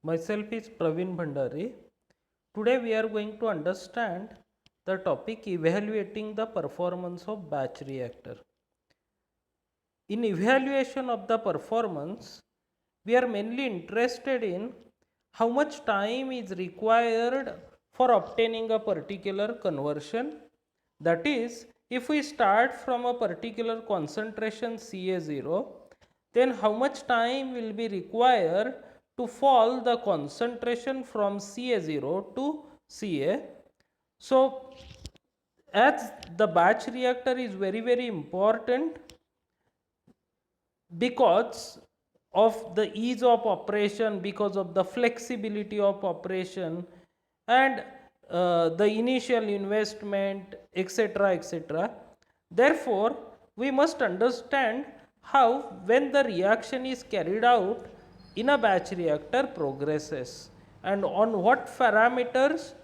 Myself is Praveen Bhandari. Today we are going to understand the topic evaluating the performance of batch reactor. In evaluation of the performance, we are mainly interested in how much time is required for obtaining a particular conversion. That is, if we start from a particular concentration Ca0, then how much time will be required to fall the concentration from Ca0 to Ca. So, as the batch reactor is very important because of the ease of operation, because of the flexibility of operation, and the initial investment, etc., etc. Therefore, we must understand how, when the reaction is carried out in a batch reactor, progresses, and on what parameters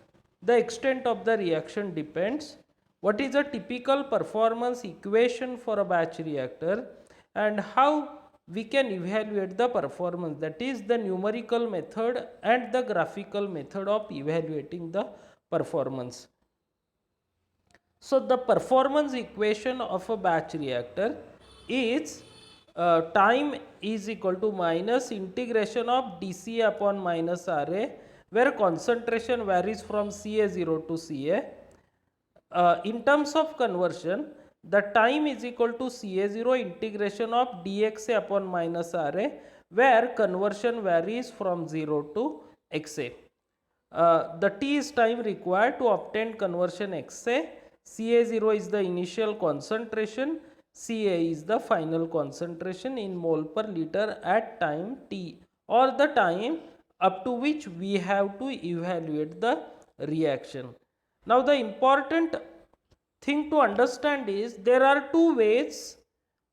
the extent of the reaction depends, what is a typical performance equation for a batch reactor, and how we can evaluate the performance, that is the numerical method and the graphical method of evaluating the performance. So, the performance equation of a batch reactor is time is equal to minus integration of dCA upon minus RA, where concentration varies from Ca0 to Ca. In terms of conversion, the time is equal to Ca0 integration of dXA upon minus RA, where conversion varies from 0 to XA. The T is time required to obtain conversion XA. Ca0 is the initial concentration, Ca is the final concentration in mole per liter at time T, or the time up to which we have to evaluate the reaction. Now, the important thing to understand is there are two ways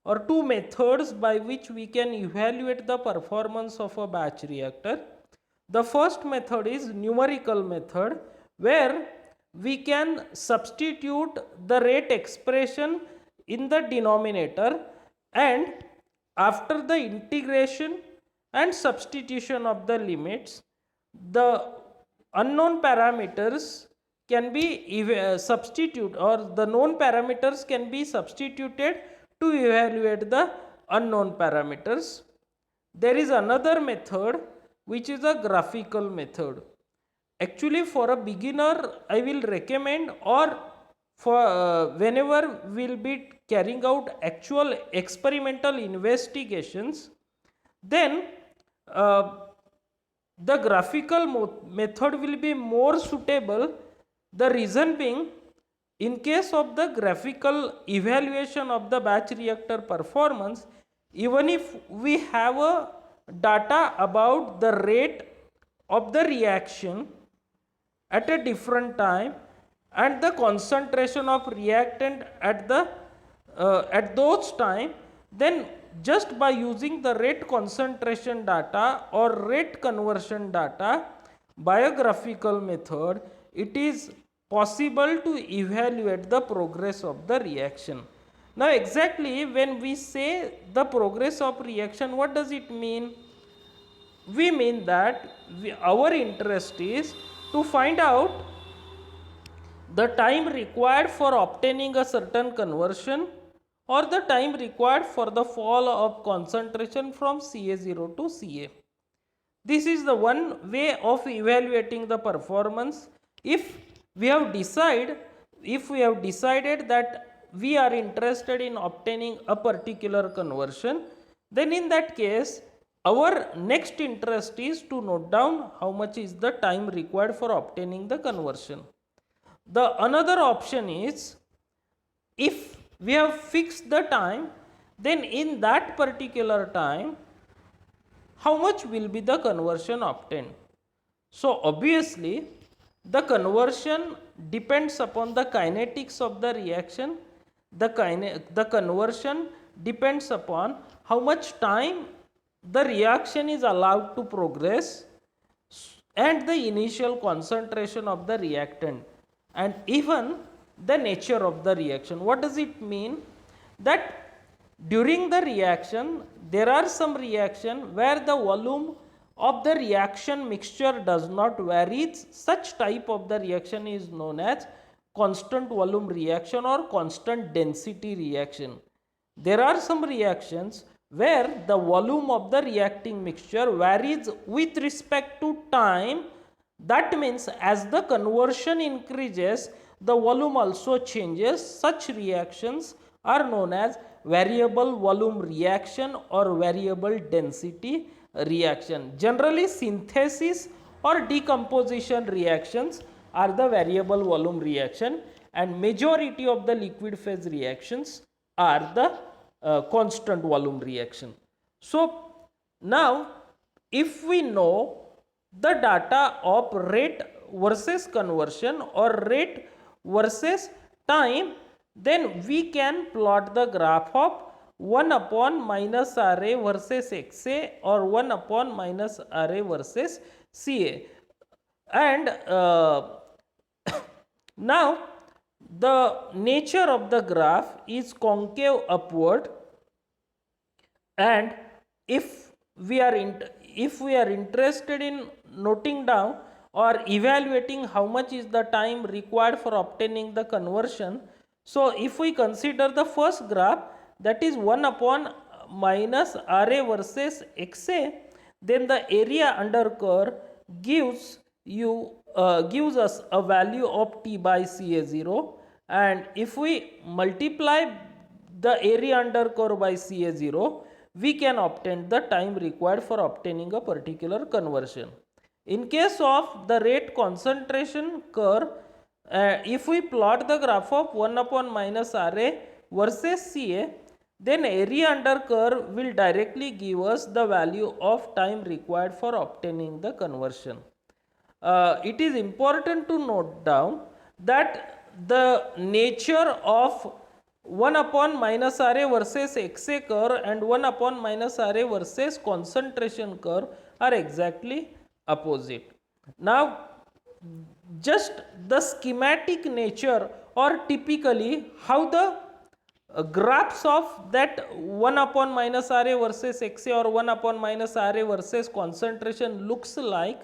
or two methods by which we can evaluate the performance of a batch reactor. The first method is numerical method, where we can substitute the rate expression in the denominator, and after the integration and substitution of the limits, the unknown parameters can be substituted, or the known parameters can be substituted to evaluate the unknown parameters. There is another method which is a graphical method. Actually, for a beginner, I will recommend, or for whenever we will be carrying out actual experimental investigations, then the graphical method will be more suitable. The reason being, in case of the graphical evaluation of the batch reactor performance, even if we have a data about the rate of the reaction at a different time and the concentration of reactant at the at those time, then just by using the rate concentration data or rate conversion data by a graphical method, it is possible to evaluate the progress of the reaction. Now, exactly when we say the progress of reaction, what does it mean? We mean that our interest is to find out the time required for obtaining a certain conversion, or the time required for the fall of concentration from Ca0 to Ca. This is the one way of evaluating the performance. If we have decided that we are interested in obtaining a particular conversion, then in that case our next interest is to note down how much is the time required for obtaining the conversion. The another option is, if we have fixed the time, then in that particular time how much will be the conversion obtained. So, obviously the conversion depends upon the kinetics of the reaction. The conversion depends upon how much time the reaction is allowed to progress and the initial concentration of the reactant, and even the nature of the reaction. What does it mean? That during the reaction there are some reaction where the volume of the reaction mixture does not vary, such type of the reaction is known as constant volume reaction or constant density reaction. There are some reactions where the volume of the reacting mixture varies with respect to time. That means as the conversion increases, the volume also changes. Such reactions are known as variable volume reaction or variable density reaction. Generally, synthesis or decomposition reactions are the variable volume reaction, and majority of the liquid phase reactions are the constant volume reaction. So now if we know the data of rate versus conversion or rate versus time, then we can plot the graph of 1 upon minus RA versus XA or 1 upon minus RA versus CA. And now the nature of the graph is concave upward, and if we are interested in noting down or evaluating how much is the time required for obtaining the conversion, so if we consider the first graph, that is 1 upon minus RA versus XA, then the area under curve gives us a value of T by CA0, and if we multiply the area under curve by CA0, we can obtain the time required for obtaining a particular conversion. In case of the rate concentration curve, if we plot the graph of 1 upon minus RA versus CA, then area under curve will directly give us the value of time required for obtaining the conversion. It is important to note down that the nature of 1 upon minus RA versus XA curve and 1 upon minus RA versus concentration curve are exactly opposite. Now just the schematic nature or typically how the graphs of that 1 upon minus RA versus XA or 1 upon minus RA versus concentration looks like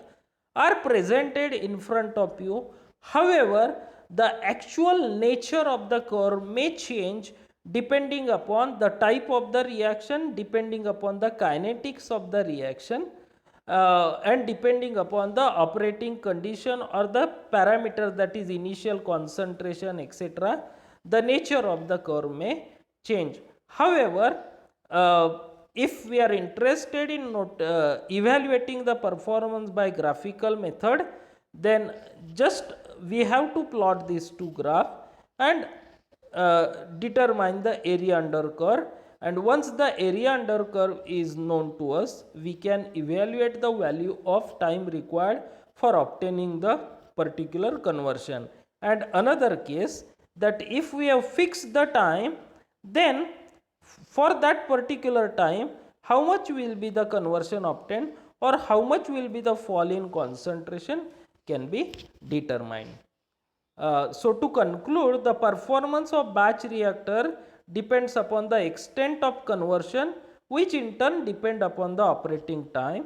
are presented in front of you. However, the actual nature of the curve may change depending upon the type of the reaction, depending upon the kinetics of the reaction, and depending upon the operating condition or the parameter, that is initial concentration, etc. The nature of the curve may change. However, if we are interested in evaluating the performance by graphical method, then just we have to plot these two graphs and determine the area under curve, and once the area under curve is known to us, we can evaluate the value of time required for obtaining the particular conversion. And another case, that if we have fixed the time, then for that particular time how much will be the conversion obtained or how much will be the fall in concentration can be determined. So to conclude, the performance of batch reactor depends upon the extent of conversion, which in turn depend upon the operating time.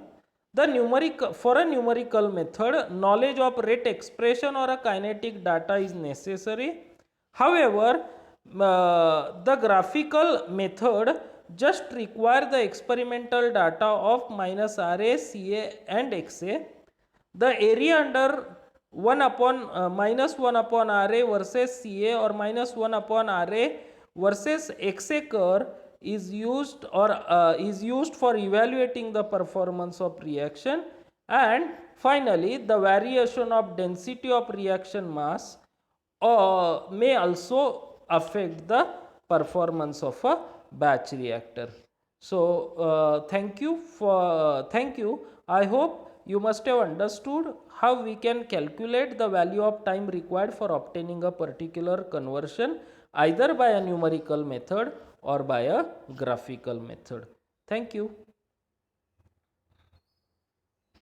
For a numerical method, knowledge of rate expression or a kinetic data is necessary. However, the graphical method just require the experimental data of minus RA, CA and XA. The area under 1 upon minus 1 upon RA versus CA or minus 1 upon RA versus XA curve is used for evaluating the performance of reaction. And finally, the variation of density of reaction mass may also affect the performance of a batch reactor. So thank you. I hope you must have understood how we can calculate the value of time required for obtaining a particular conversion, either by a numerical method or by a graphical method. Thank you.